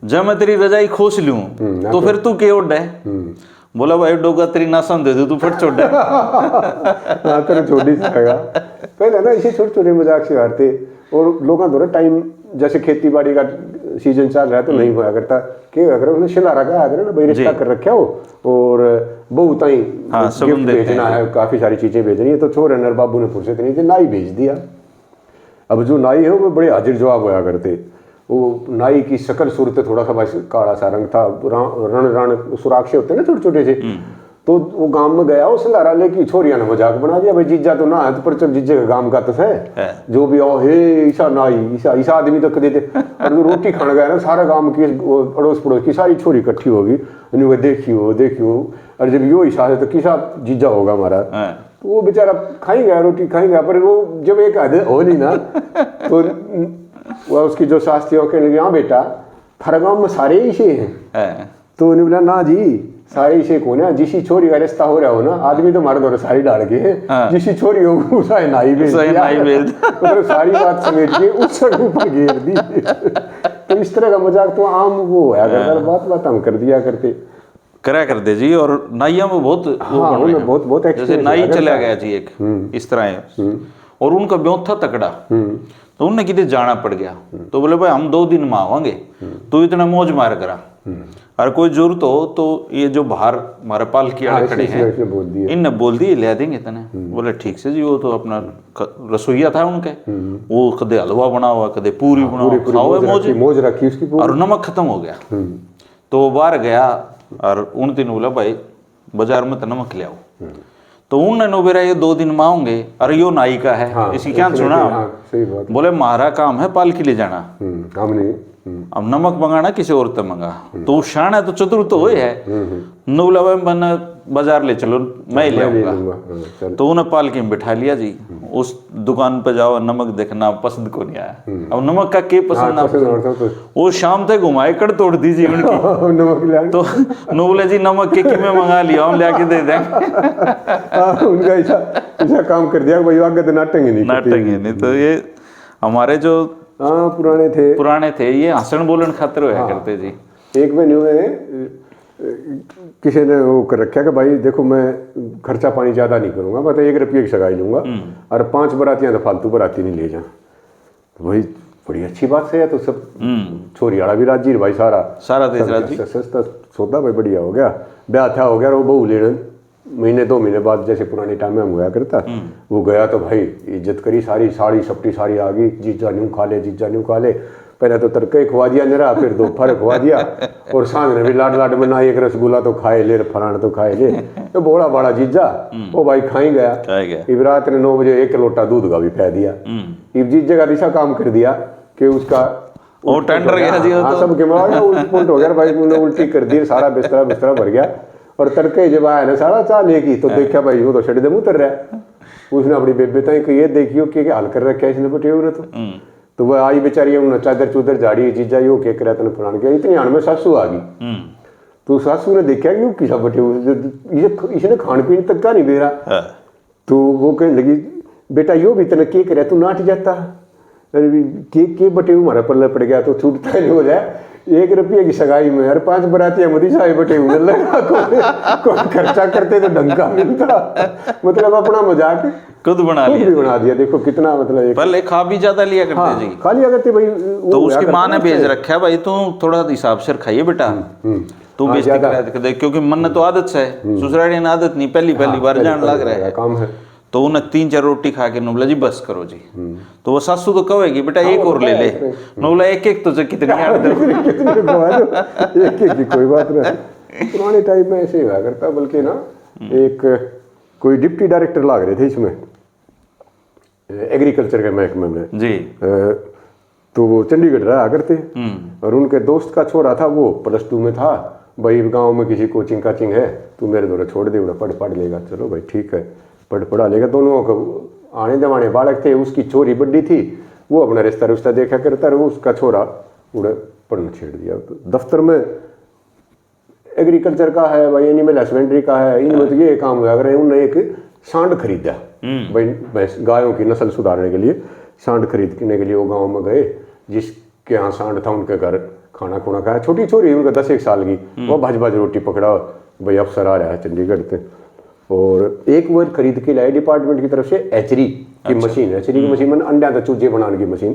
Speaker 1: जब मैं तेरी रजाई खोस लूं तो फिर तू के उड़ है, बोला भाई डोगा तेरी नासन दे दे तू फट छोड़
Speaker 2: हाँ तेरे छोड़ी सकेगा। पहले ना इसे छोटे मजाक से हारते, और लोगों द्वारा टाइम जैसे खेती बाड़ी का सीजन चल रहा है तो नहीं होया करता, क्या होया करे उन्हें शिला रखा है ना भाई रिश्ता कर रखा हो, और बहुत ही गिफ्ट भेजना है, काफी सारी चीजें भेजनी है, तो छोरे नर बाबू ने फुर्सत नहीं थी, नाई भेज दिया। अब जो नाई है वो बड़े हाजिर जवाब होया करते, वो नाई की शकल सूरत थोड़ा सा बस काला सा रंग था, रण सुराक्षे होते हैं ना छोटे छोटे से, तो वो गांव में गया उस लारा लेकी छोरिया ने मजाक बना दिया, भाई जीजा तो ना है तो पर चल जीजे का गांव का तो है जो भी आओ हे ईसा नाई ईसा आदमी तो कदे थे। और जो रोटी खाने गया ना सारा गांव की अड़ोस पड़ोस की सारी छोरी इकट्ठी होगी, देखियो और जब यो ईसा है तो किसा जीजा होगा हमारा, तो वो बेचारा खाएंगा रोटी खाएंगा, पर वो जब एक हो नहीं ना तो वह उसकी जो शास्त्रियों कहने लगे हाँ बेटा थारा गाँव में सारे इसे हैं, तो उन्हें बोला ना जी सारे इसे कौन है, जिसी छोरी का रिश्ता हो रहा हो ना आदमी तो मारे दो सारी डाल के जिसी छोरी हो उसे नाई भेज दिया, सारी बात समेट के उस ऊपर घेर दी। तो इस तरह का मजाक तो आम वो होया करता, बात हम कर दिया करते
Speaker 1: जी। और नाइया में
Speaker 2: बहुत
Speaker 1: जैसे नाई चला गया जी एक इस तरह है, और उनका ब्यों था तकड़ा, तो उनने कितने जाना पड़ गया। तो बोले भाई हम 2 दिन में आवांगे, तू इतना मौज मार करा, और कोई जरूरत हो तो ये जो बाहर हमारे पालकी वाले खड़े हैं इनने बोल दिए ले देंगे तने। बोले ठीक से जी। वो तो अपना रसोईया था उनके, वो कदे हलवा बना हुआ, कदे पूरी बना हुआ, खाओ
Speaker 2: मौज रखी उसकी,
Speaker 1: और नमक खत्म हो गया। तो वो बाहर गया और उन दिन बोला भाई बाजार में तो नमक ले आओ। तो उनने नोबेरा ये 2 दिन में आऊंगे, अरे यो नाई का है। हाँ, इसकी क्या सुना।
Speaker 2: सही बात।
Speaker 1: बोले हमारा काम है पालकी ले जाना,
Speaker 2: हमने
Speaker 1: अब नमक मंगाना किसी और से मंगा। तो शान है तो चतुर तो हो है, नोबला भाई बाजार ले चलो मैं ही ले आऊंगा। तो उन्हें पालकी में बिठा लिया जी। उस दुकान पे जाओ, नमक देखना पसंद को नहीं आया। अब नमक का के पसंद ना पसंद, वो शाम तक घुमाए कर तोड़ दीजिए उनकी। नमक तो नोबले जी नमक के में मंगा लिया, हम ले दे देंगे।
Speaker 2: उनका ऐसा काम कर दिया भाई, आगे तो नाटेंगे
Speaker 1: नहीं। तो ये हमारे जो पुराने थे ये हंसन बोलन खातिर होया करते जी।
Speaker 2: एक में न्यू है किसी ने वो कर रखा कि भाई देखो मैं खर्चा पानी ज्यादा नहीं करूंगा, मैं तो 1 रुपये की सगाई लूंगा और 5 बरातियां तो फालतू बराती नहीं ले जा। तो भाई बड़ी अच्छी बात है। तो सब छोरी आड़ा भी राजी भाई, सारा देश राजी, सस्ता सौदा भाई बढ़िया हो गया। ब्याह था हो गया, वो बहू लेने महीने 2 महीने बाद जैसे पुराने टाइम में हम गया करता, वो गया तो भाई इज्जत करी, सारी साड़ी सपटी सारी आ गई, जीजा न्यू खा ले, जीजा न्यू खा ले। पहले तो तड़के खुआ दिया मेरा, फिर दोपहर खुआ दिया, और सांझ में भी लाड बना, एक रसगुल्ला तो खाए ले, फलाना तो खाए ले। तो बड़ा बड़ा जीजा वो भाई खाई गया। इब रात ने 9 बजे 1 लोटा दूध का भी पै दिया। इब जीजे का दिशा काम कर दिया कि उसका
Speaker 1: वो टेंडर गया जी,
Speaker 2: हाँ सब उल्ट हो गया भाई, उन्होंने उल्टी कर दी, सारा बिस्तरा भर गया। और तड़के जब आया ना 4:30 लेगी तो देखा भाई वो तो शरीर उतर रहा है। उसने अपनी बेबे तक ये देखियो कि हाल कर रखा है इसने बटे हुए। तो वह आई बेचारी उन्हें चादर चूदर झाड़ी, जीजा यो के करे तन फलान गया। इतनी आड़ में सासू आ गई। तो सासू ने देखा कि किसा बटे हुए, इसने खान पीने तक का नहीं दे रहा। तो वो कहने लगी बेटा यो भी तने के करे, तू नाट जाता के बटे हुए हमारा पल्ले पड़ गया तो छूटता नहीं हो जाए। 1 रुपये की सगाई में और 5 बरातियां मोदी साहब बटे हुए लगा कोई खर्चा करते तो ढंग का मिलता। मतलब अपना मजाक
Speaker 1: खुद बना
Speaker 2: दिया। देखो कितना मतलब
Speaker 1: पहले खा भी ज्यादा लिया करते जी,
Speaker 2: खा लिया करते भाई।
Speaker 1: तो उसकी माँ ने भेज रखा है भाई तुम थोड़ा हिसाब से खाइए बेटा, तू बेइज्जती करा दे, क्योंकि मन तो आदत है, ससुराली ने आदत नहीं, पहली बार जान लग रहा है
Speaker 2: काम है।
Speaker 1: तो उन्हें 3-4 रोटी खा के नोबला जी बस करो जी। तो वो सासू तो कहेगी बेटा 1 और ले ले, नोबला 1-1 तो कितनी
Speaker 2: एक की कोई बात नहीं। पुराने टाइम में ऐसे हुआ करता। बल्कि ना एक कोई डिप्टी डायरेक्टर लाग रहे थे इसमें एग्रीकल्चर के महकमे में
Speaker 1: जी।
Speaker 2: तो वो चंडीगढ़ रहा करते, और उनके दोस्त का छोरा था, वो +2 में था। भाई गांव में किसी कोचिंग काचिंग है, तू मेरे द्वारा छोड़ दे, पढ़ लेगा। चलो भाई ठीक है, पढ़ा लेगा। दोनों को आने जमाने बालक थे। उसकी छोरी बड्डी थी, वो अपना रिश्ता देखा करता, वो उसका छोरा उड़े पढ़ना छेड़ दिया। तो दफ्तर में एग्रीकल्चर का है भाई, एनिमल हस्बेंड्री का है, इनमें तो ये काम हुआ। अगर उन्होंने एक सांड खरीदा भाई, गायों की नस्ल सुधारने के लिए सांड खरीदने के लिए वो गाँव में गए। जिसके यहाँ सांड था उनके घर खाना खुना खाया। छोटी छोरी उनका 10-1 साल की, वो भाज रोटी पकड़ा भाई, अफसर आ रहा है चंडीगढ़ से। और एक वो खरीद के लाए डिपार्टमेंट की तरफ से एचरी की मशीन, एचरी की मशीन में अंडा तो चूजे बनाने की मशीन।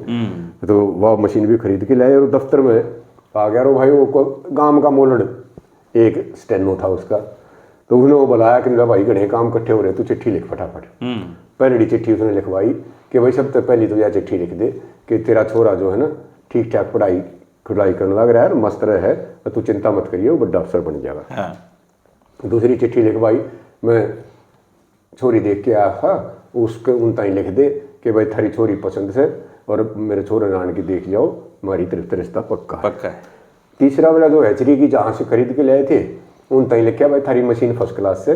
Speaker 2: तो वह मशीन भी खरीद के लाए। और दफ्तर में आ गया रो भाई, वो गांव का मोलड़ एक स्टेनो था उसका। तो उसने वो बुलाया कि मेरा भाई घने काम इकट्ठे हो रहे, तू चिट्ठी लिख फटाफट। पहली चिट्ठी उसने लिखवाई कि भाई सबसे पहली तो यह चिट्ठी लिख दे कि तेरा छोरा जो है ना ठीक ठाक पढ़ाई करने लग रहा है, मस्त है, तू चिंता मत करिए, वो बड़ा अफसर बन जाएगा। दूसरी चिट्ठी लिखवाई, मैं छोरी देख के आया था, उसके उन ताई लिख दे कि भाई थारी छोरी पसंद से और मेरे छोरे नान की देख जाओ, हमारी तरफ रिश्ता पक्का है। तीसरा वाला जो हैचरी की जहाँ से खरीद के लाए थे, उन ताई लिखा भाई थारी मशीन फर्स्ट क्लास से,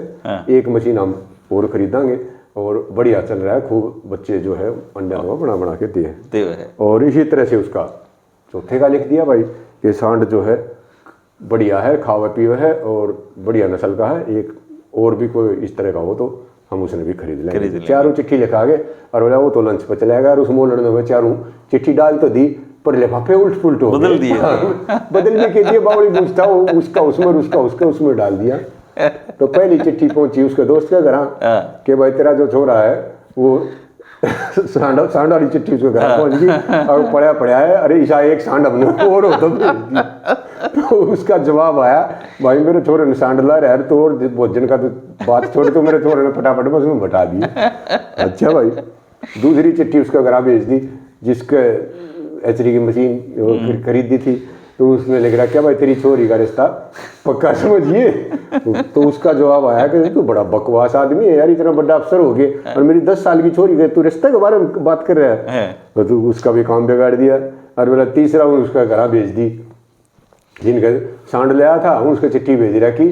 Speaker 2: एक मशीन हम और खरीदांगे और बढ़िया चल रहा है, खूब बच्चे जो है अंडा बना के दिए। और इसी तरह से उसका चौथे का लिख दिया भाई कि सांड जो है बढ़िया है, खावा पीवा है और बढ़िया नस्ल का है, एक और भी कोई इस तरह का हो तो हम उसने भी खरीद लेंगे। चारों चिट्ठी लिखा गए और बोला वो तो लंच पर चलेगा। और उस मोलड़ में चारों चिट्ठी डाल तो दी, पर लिफाफे उल्ट पुलट हो
Speaker 1: बदल दिए,
Speaker 2: बदल भी के दिए। बावड़ी पूछता उसका उसमें डाल दिया। तो पहली चिट्ठी पहुंची उसके दोस्त के घर कि भाई तेरा जो छोरा है वो सांड वाली चिट्ठी उसके घर पहुंच गई और पढ़ा है, अरे ईशा एक सांड हमने और हो तो उसका जवाब आया, भाई मेरे छोरे ने सांड ला रहा है तो और भोजन का तो बात छोड़, तो मेरे छोरे ने फटाफट बस में बता दिया। अच्छा भाई, दूसरी चिट्ठी उसका घर भेज दी जिसके एचडी की मशीन खरीदी थी, तो उसमें लिख रहा क्या भाई तेरी छोरी का रिश्ता पक्का समझिए। तो उसका जवाब आया कि तू बड़ा बकवास आदमी है यार, इतना बड़ा अफसर हो गया और मेरी 10 साल की छोरी है, तू रिश्ते के बारे में बात कर रहा है। तो तू उसका भी काम बिगाड़ दिया। और बोला तीसरा उसका घर भेज दी, जिनका सांड लिया था उसका चिट्ठी भेज रहा कि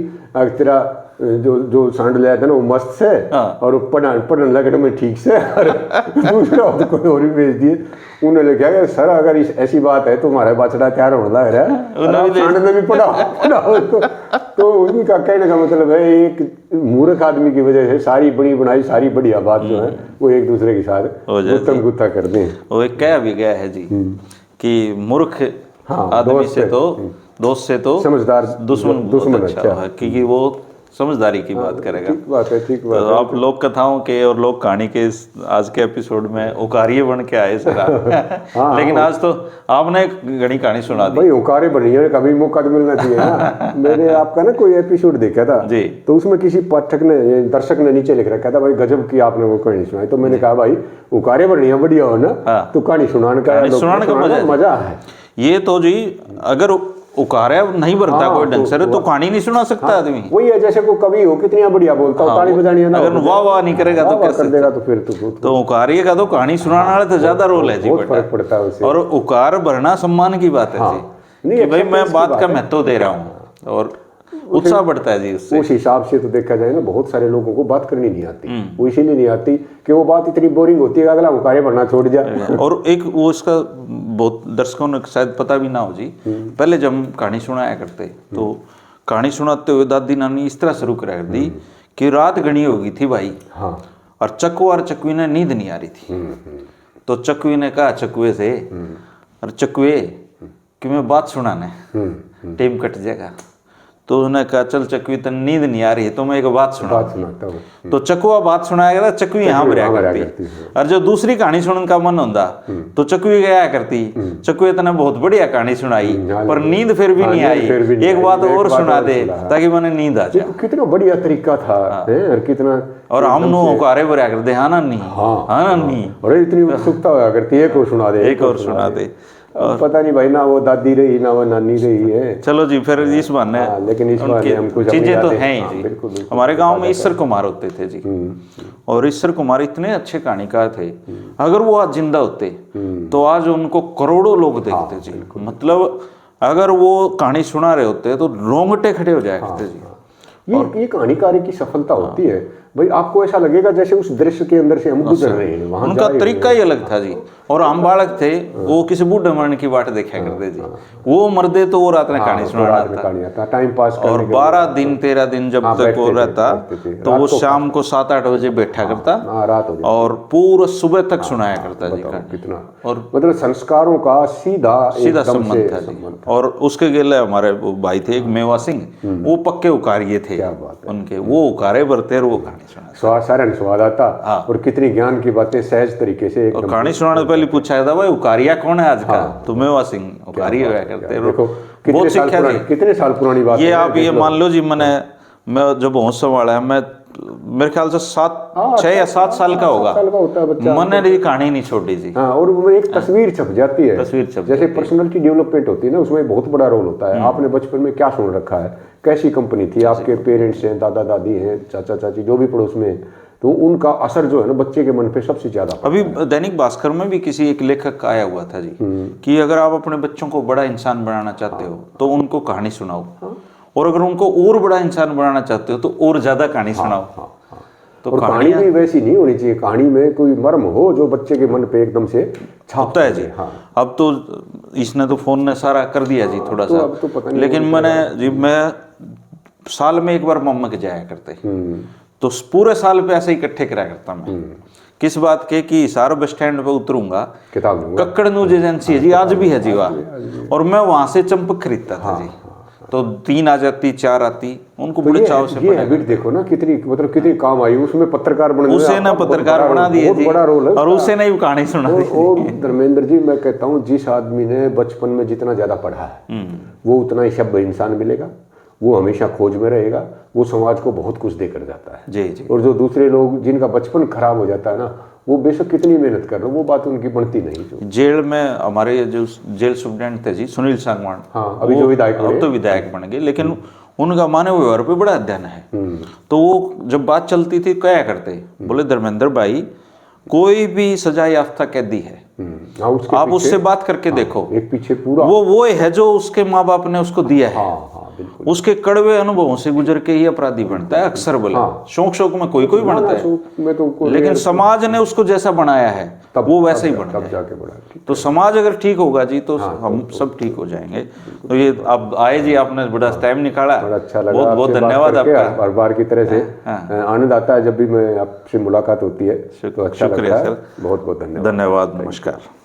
Speaker 2: तेरा जो सांड लिया था ना वो मस्त से और पढ़ने लगे मैं ठीक से। और दूसरा तो कोई और भी भेज दिए। उन्होंने लिखा कि सर अगर ऐसी बात है तो हमारा बछड़ा तैयार होने लग रहा है, सांड ने भी पढ़ा। तो उनका कहने का मतलब है एक मूर्ख आदमी की वजह से सारी बड़ी बनाई सारी बढ़िया बात जो है वो एक दूसरे के साथ गुत्थम गुत्था कर दें।
Speaker 1: वो एक कह भी गया है जी कि मूर्ख आदमी से तो दोस्त से तो
Speaker 2: समझदार दुश्मन अच्छा
Speaker 1: है, क्योंकि वो समझदारी की बात करेगा।
Speaker 2: ठीक बात है, ठीक बात
Speaker 1: तो
Speaker 2: है।
Speaker 1: आप लोक कथाओं के और लोक कहानी के आज के एपिसोड में उकारिये बन के आए सर आप। लेकिन आज तो आपने घनी कहानी सुना दी
Speaker 2: भाई। उकारे बनी है, कभी मौका तो मिलना चाहिए ना। मैंने आपका ना कोई एपिसोड देखा था
Speaker 1: जी,
Speaker 2: तो उसमें किसी पाठक ने दर्शक ने नीचे लिख रखा था भाई गजब की आपने वो कहानी सुनाई। तो मैंने कहा भाई उकारे बनी है बढ़िया हो ना, तो कहानी सुनाने का मजा है।
Speaker 1: ये तो जी अगर उकारा नहीं भरता कोई ढंग से तो कहानी नहीं सुना सकता आदमी।
Speaker 2: वही है जैसे कोई कवि हो कितनी बढ़िया बोलता हो, ताली बजानी है ना,
Speaker 1: अगर वाह वाह नहीं करेगा तो कैसे
Speaker 2: कर देगा। तो फिर
Speaker 1: तो उकारिये का तो कहानी सुनाने वाले तो ज्यादा रोल है जी,
Speaker 2: बहुत फर्क पड़ता है उससे।
Speaker 1: और उकार भरना सम्मान की बात है जी, कि भाई मैं बात का महत्व दे रहा हूँ और उत्साह बढ़ता है जी उससे।
Speaker 2: उस हिसाब से तो देखा जाए ना बहुत सारे लोगों को बात करनी नहीं आती, वो इसीलिए नहीं आती कि वो बात इतनी बोरिंग होती है अगला उकारे भरना छोड़ जाए।
Speaker 1: और एक वो इसका बहुत दर्शकों ने शायद पता भी ना हो जी, पहले जब हम कहानी सुनाया करते तो कहानी सुनाते हुए दादी नानी इस तरह शुरू करा कर दी कि रात घनी हो गई थी भाई, और चक्कू और चक्वी ने नींद नहीं आ रही थी। तो चक्वी ने कहा चक्वे से, और चक्वे कि मैं बात सुनाने टाइम कट जाएगा। तो उन्होंने कहा चल चक्वी तन नींद नहीं आ रही है तो मैं एक बात सुनाता हूँ। तो चकुआ बात सुनाया चक्वी यहाँ पर करती, और जो दूसरी कहानी सुनने का मन होता तो चक्वी गया करती। चक्वी तने बहुत बढ़िया कहानी सुनाई पर नींद फिर भी नहीं आई, एक बात और सुना दे ताकि मैंने नींद आ जाए।
Speaker 2: कितना बढ़िया तरीका था और कितना,
Speaker 1: और हम नो उकारे भरा करते हाँ ना नहीं, हाँ ना नहीं,
Speaker 2: अरे इतनी उत्सुकता होया करती एक और सुना दे,
Speaker 1: एक और सुना दे।
Speaker 2: पता नहीं भाई ना वो दादी रही ना वो नानी रही है।
Speaker 1: चलो जी फिर इस बहाने
Speaker 2: लेकिन इस बहाने हमको
Speaker 1: चीजें तो हैं ही जी। हमारे गांव में ईश्वर कुमार होते थे जी, और ईश्वर कुमार इतने अच्छे कहानीकार थे, अगर वो आज जिंदा होते तो आज उनको करोड़ों लोग देखते जी। मतलब अगर वो कहानी सुना रहे होते तो रोंगटे खड़े हो जाया करते जी।
Speaker 2: ये कहानीकारी की सफलता होती है भाई, आपको ऐसा लगेगा जैसे उस दृश्य के अंदर से हम गुजर रहे हैं। वहां
Speaker 1: उनका तरीका ही अलग था जी। और हम बालक थे वो किसी बूढ़े मरने की बात देखा करते जी, वो मर्दे तो वो रात में कहानी सुनाना था टाइम पास। और 12 दिन 13 दिन जब तक वो रहता तो वो शाम को 7-8 बजे बैठा करता और पूरा सुबह तक सुनाया करता जी।
Speaker 2: कितना और मतलब संस्कारों का सीधा
Speaker 1: संबंध था जी। और उसके गेले हमारे भाई थे एक मेवा सिंह, वो पक्के उकारिये थे उनके, वो उकारे भरते वो कहानी
Speaker 2: स्वाद आता और कितनी ज्ञान की बातें सहज तरीके से।
Speaker 1: और कहानी सुनाने से पहले पूछा था भाई उकारिया कौन है आज का, तो मेवा सिंह उकारिया हुआ करते। बहुत सीखा जी।
Speaker 2: कितने साल पुरानी बात
Speaker 1: ये आप ये मान लो जी, मैं जब होश संभाला है मैं मेरे ख्याल से 6 या 7 साल का होगा, मैंने ये कहानी नहीं छोड़ी जी।
Speaker 2: और वो एक तस्वीर छप जाती है, जैसे पर्सनालिटी डेवलपमेंट होती है ना, उसमें बहुत बड़ा रोल होता है। आपने बचपन में क्या सुन रखा है, कैसी कंपनी थी, आपके पेरेंट्स हैं, दादा दादी हैं, चाचा चाची जो भी पड़ोस में, तो उनका असर जो है ना बच्चे के मन पे सबसे ज्यादा।
Speaker 1: अभी दैनिक भास्कर में भी किसी एक लेखक आया हुआ था जी कि अगर आप अपने बच्चों को बड़ा इंसान बनाना चाहते हो तो उनको कहानी सुनाओ, और अगर उनको और बड़ा इंसान बनाना चाहते हो तो और ज्यादा कहानी सुनाओ।
Speaker 2: तो कहानी भी वैसी नहीं होनी चाहिए, कहानी में कोई मर्म हो जो बच्चे के मन पे एकदम से
Speaker 1: छापता है जी। अब तो इसने तो फोन ने सारा कर दिया जी थोड़ा सा, लेकिन मैं साल में एक बार मम्मा के जाया करते तो पूरे साल पे ऐसे इकट्ठे करा करता मैं। किस बात के कि हिसार बस स्टैंड पे उतरूंगा, किताब कक्कड़ न्यूज एजेंसी है जी, आज भी है जी वहाँ, और मैं वहां से चंपक खरीदता था जी। तो 3 आ जाती, 4 आती, उनको बड़े चाव से
Speaker 2: ये हैबिट देखो ना कितनी मतलब कितनी काम आई, उसमें पत्रकार बन गए,
Speaker 1: उसे ना पत्रकार बना दिए
Speaker 2: बहुत बड़ा रोल है
Speaker 1: और उसे नहीं कहानी सुना दी।
Speaker 2: और धर्मेंद्र जी मैं कहता हूँ जिस आदमी ने बचपन में जितना ज्यादा पढ़ा है वो उतना ही सभ्य इंसान मिलेगा, वो हमेशा खोज में रहेगा, वो समाज को बहुत कुछ देकर जाता है।
Speaker 1: जी जी।
Speaker 2: और जो दूसरे लोग जिनका बचपन खराब हो जाता है ना, वो बेशक कितनी मेहनत कर रहे हो वो बात उनकी बनती नहीं। जो
Speaker 1: जेल में हमारे जो जेल सुप्रीडेंट थे जी सुनील सांगवान,
Speaker 2: हाँ अभी जो विधायक
Speaker 1: अब तो विधायक बन गए, लेकिन उनका मानव व्यवहार पे बड़ा अध्ययन है। तो वो जब बात चलती थी क्या करते, बोले धर्मेंद्र भाई कोई भी सजा याफ्ता कैदी है, आप उससे बात करके देखो,
Speaker 2: एक पीछे पूरा
Speaker 1: वो है जो उसके माँ बाप ने उसको दिया है,
Speaker 2: बिल्कुल
Speaker 1: उसके कड़वे अनुभवों से गुजर के ही अपराधी बनता है अक्सर। बोला शौक में कोई बनता है, लेकिन समाज ने उसको जैसा बनाया है वो वैसा ही बना है। तो समाज अगर ठीक होगा जी तो हम सब ठीक हो जाएंगे। तो ये अब आए जी, आपने बड़ा टाइम निकाला,
Speaker 2: बड़ा अच्छा लगा,
Speaker 1: बहुत बहुत धन्यवाद आपका।
Speaker 2: हर बार की तरह से आनंद आता है जब भी मैं आपसे मुलाकात होती है, तो अच्छा लगता है। बहुत बहुत धन्यवाद।
Speaker 1: धन्यवाद, नमस्कार।